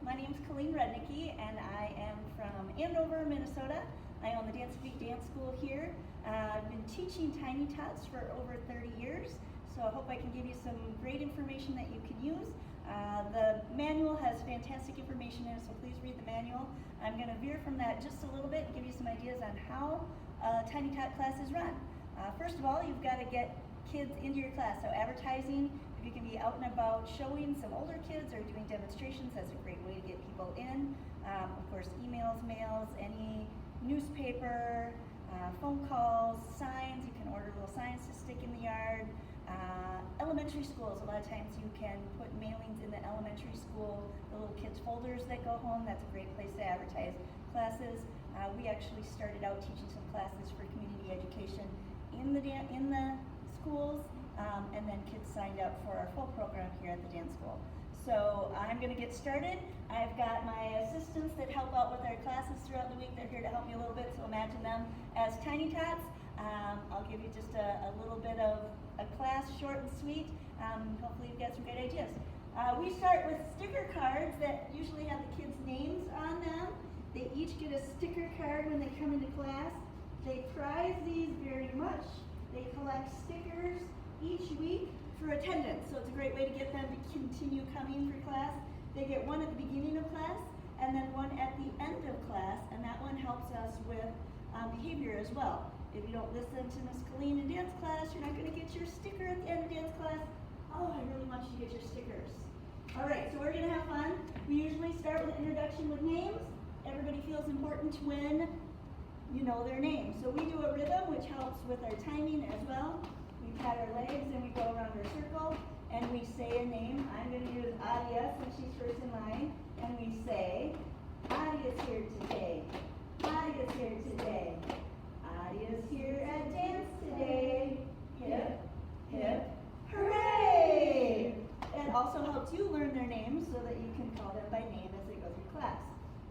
my name is Colleen Rudnicki, and I am from Andover, Minnesota. I own the Dance Week Dance School here. I've been teaching Tiny Tots for over 30 years, so I hope I can give you some great information that you can use. The manual has fantastic information in it, so please read the manual. I'm going to veer from that just a little bit and give you some ideas on how Tiny Tot class is run. First of all, you've got to get kids into your class, so advertising. If you can be out and about showing some older kids or doing demonstrations, that's a great way to get people in. Of course, emails, mails, any newspaper, phone calls, signs. You can order little signs to stick in the yard. Elementary schools, a lot of times you can put mailings in the elementary school, the little kids' folders that go home. That's a great place to advertise classes. We actually started out teaching some classes for community education in the schools. And then kids signed up for our full program here at the dance school. So I'm going to get started. I've got my assistants that help out with our classes throughout the week. They're here to help me a little bit, so imagine them as Tiny Tots. I'll give you just a little bit of a class, short and sweet. Hopefully you've got some great ideas. We start with sticker cards that usually have the kids' names on them. They each get a sticker card when they come into class. They prize these very much. They collect stickers each week for attendance, so it's a great way to get them to continue coming for class. They get one at the beginning of class and then one at the end of class, and that one helps us with behavior as well. If you don't listen to Miss Colleen in dance class, you're not going to get your sticker at the end of dance class. Oh, I really want you to get your stickers. All right, so we're going to have fun. We usually start with an introduction with names. Everybody feels important when you know their name. So we do a rhythm, which helps with our timing as well. We pat our legs and we go around our circle and we say a name. I'm going to use Adia since she's first in line. And we say, Adia's here today. Adia's here today. Adia's here at dance today. Hip, hip, hooray! It also helps you learn their names so that you can call them by name as they go through class.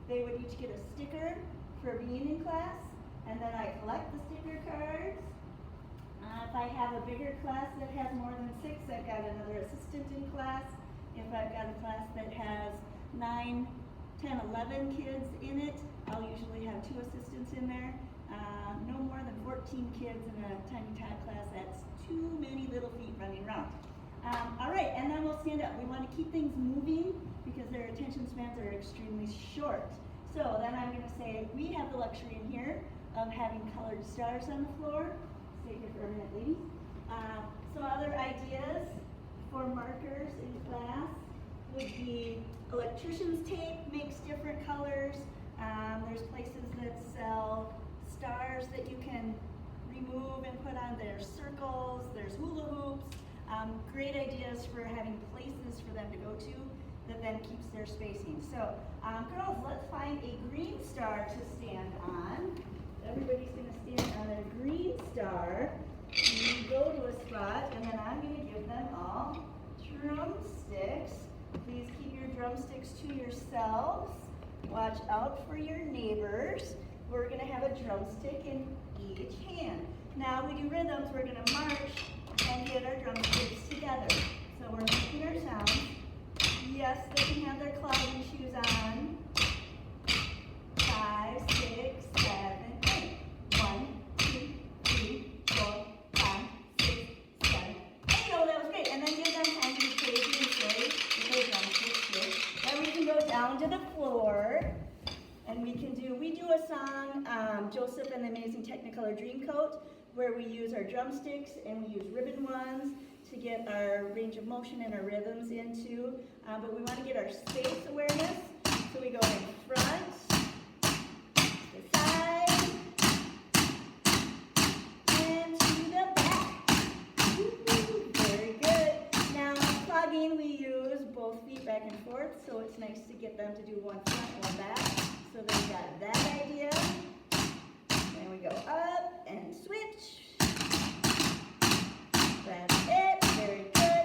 They would each get a sticker for being in class, and then I collect the sticker cards. If I have a bigger class that has more than 6, I've got another assistant in class. If I've got a class that has 9, 10, 11 kids in it, I'll usually have 2 assistants in there. No more than 14 kids in a Tiny Tot class. That's too many little feet running around. All right, and then we'll stand up. We want to keep things moving because their attention spans are extremely short. So then I'm going to say, we have the luxury in here of having colored stars on the floor. Stay here for a minute, ladies. Some other ideas for markers in class would be electrician's tape makes different colors. There's places that sell stars that you can remove and put on their circles. There's hula hoops. Great ideas for having places for them to go to that then keeps their spacing. So girls, let's find a green star to stand on. Everybody's going to stand on a green star. You go to a spot, and then I'm going to give them all drumsticks. Please keep your drumsticks to yourselves. Watch out for your neighbors. We're going to have a drumstick in each hand. Now we do rhythms. We're going to march and get our drumsticks together. So we're making our sounds. Yes, they can have their clogging shoes on. 5, 6, 7, 8. 1, 2, 3, 4, 5, 6, 7, 8. Oh, that was great. And then give them time to be crazy and silly with their drumsticks too. Then we can go down to the floor, and we do a song, Joseph and the Amazing Technicolor Dreamcoat, where we use our drumsticks and we use ribbon ones to get our range of motion and our rhythms into. But we want to get our space awareness, so we go in front, the side, and to the back. Woo-hoo, very good. Now, clogging, we use both feet back and forth, so it's nice to get them to do one front, one back. So they've got that idea. Then we go up and switch. That's it. Very good.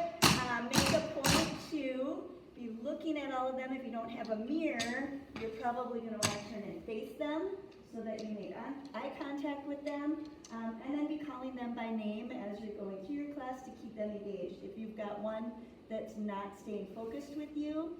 Make a point to be looking at all of them. If you don't have a mirror, you're probably going to want to turn and face them so that you make eye contact with them. And then be calling them by name as you're going through your class to keep them engaged. If you've got one that's not staying focused with you,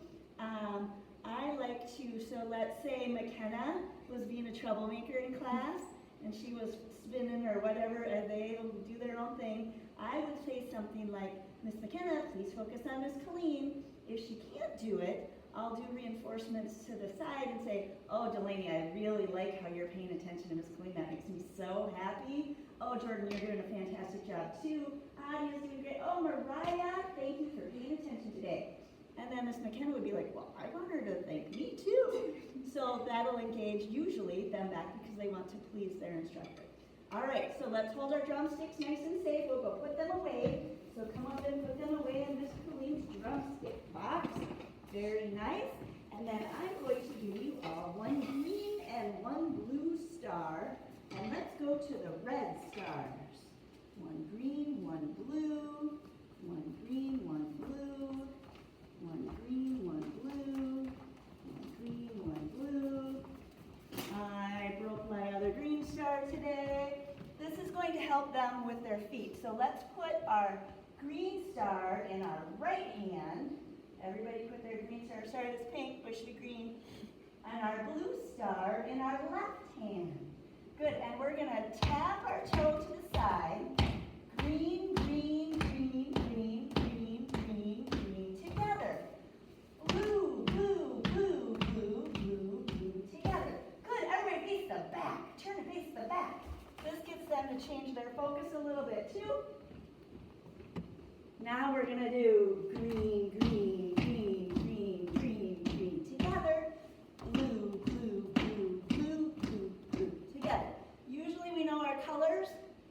I like to, so let's say McKenna was being a troublemaker in class, and she was spinning or whatever, and they do their own thing. I would say something like, Miss McKenna, please focus on Miss Colleen. If she can't do it, I'll do reinforcements to the side and say, oh, Delaney, I really like how you're paying attention to Miss Colleen. That makes me so happy. Oh, Jordan, you're doing a fantastic job too. Adia's doing great. Oh, Mariah, thank you for paying attention today. And then Miss McKenna would be like, well, I want her to thank me too. So that'll engage usually them back because they want to please their instructor. All right, so let's hold our drumsticks nice and safe. We'll go put them away. So come up and put them away in Miss Colleen's drumstick box. Very nice. And then I'm going to give you all one green and one blue star. And let's go to the red stars. One green, one blue. One green, one blue. One green, one blue. One green, one blue. I broke my other green star today. This is going to help them with their feet. So let's put our green star in our right hand. Everybody put their green star. Sorry, this pink, but it should be green. And our blue star in our left hand. Good, and we're going to tap our toe to the side. Green, green, green, green, green, green, green, together. Blue, blue, blue, blue, blue, blue, together. Good, everybody face the back. Turn to face the back. This gets them to change their focus a little bit too. Now we're going to do green, green, green, green, green, green, together. Blue, blue, blue, blue, blue, blue, together. Usually we know our colors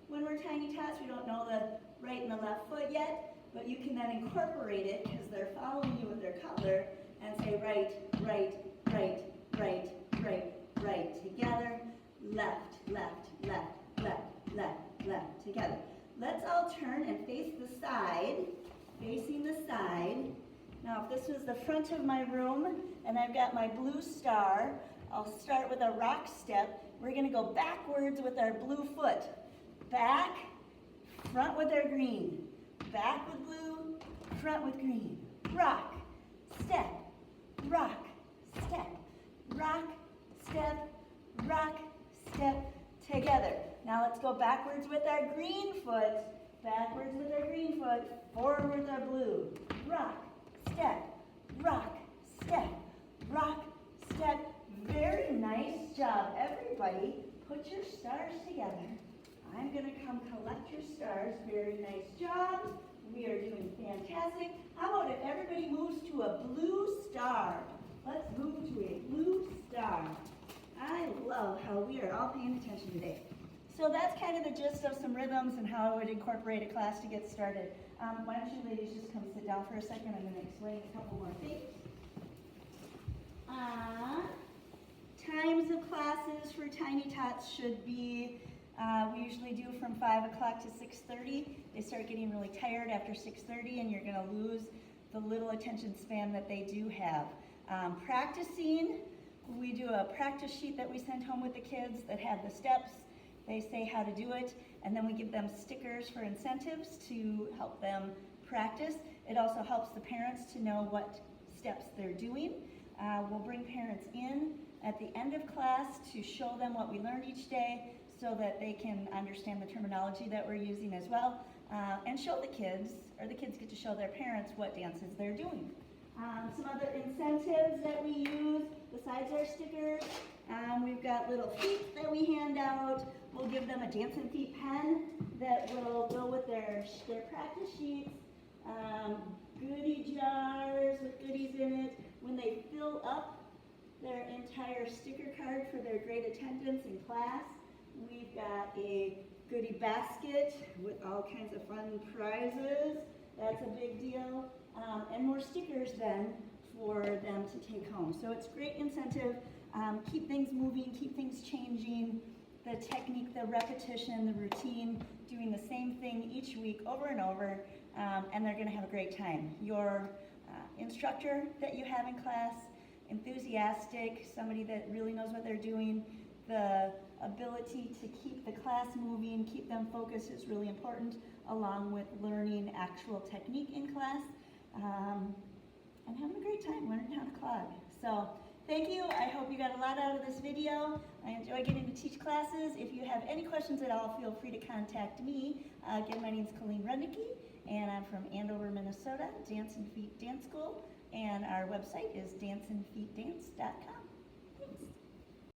when we're tiny tots. We don't know the right and the left foot yet, but you can then incorporate it because they're following you with their color and say right, right, right, right, right, right, together. Left, left, left, left, left, left, together. Let's all turn and face the side, facing the side. Now, if this was the front of my room and I've got my blue star, I'll start with a rock step. We're going to go backwards with our blue foot. Back, front with our green. Back with blue, front with green. Rock, step, rock, step, rock, step, rock, step, together. Now let's go backwards with our green foot, backwards with our green foot, forward with our blue. Rock, step, rock, step, rock, step. Very nice job. Everybody, put your stars together. I'm going to come collect your stars. Very nice job. We are doing fantastic. How about if everybody moves to a blue star? Let's move to a blue star. I love how we are all paying attention today. So that's kind of the gist of some rhythms and how I would incorporate a class to get started. Why don't you ladies just come sit down for a second? I'm going to explain a couple more things. Times of classes for Tiny Tots should be, we usually do from 5 o'clock to 6:30. They start getting really tired after 6:30 and you're going to lose the little attention span that they do have. Practicing, we do a practice sheet that we send home with the kids that have the steps. They say how to do it, and then we give them stickers for incentives to help them practice. It also helps the parents to know what steps they're doing. We'll bring parents in at the end of class to show them what we learned each day so that they can understand the terminology that we're using as well, and show the kids, or the kids get to show their parents what dances they're doing. Some other incentives that we use besides our stickers, we've got little feet that we hand out. We'll give them a dancing feet pen that will go with their practice sheets, goodie jars with goodies in it. When they fill up their entire sticker card for their great attendance in class, we've got a goodie basket with all kinds of fun prizes. That's a big deal. And more stickers then for them to take home. So it's great incentive. Keep things moving, keep things changing. The technique, the repetition, the routine, doing the same thing each week over and over, and they're going to have a great time. Your instructor that you have in class, enthusiastic, somebody that really knows what they're doing, the ability to keep the class moving, keep them focused is really important, along with learning actual technique in class. and having a great time learning how to clog. So thank you. I hope you got a lot out of this video. I enjoy getting to teach classes. If you have any questions at all, feel free to contact me. Again, my name is Colleen Rudnicki, and I'm from Andover, Minnesota, Dance and Feet Dance School, and our website is danceandfeetdance.com.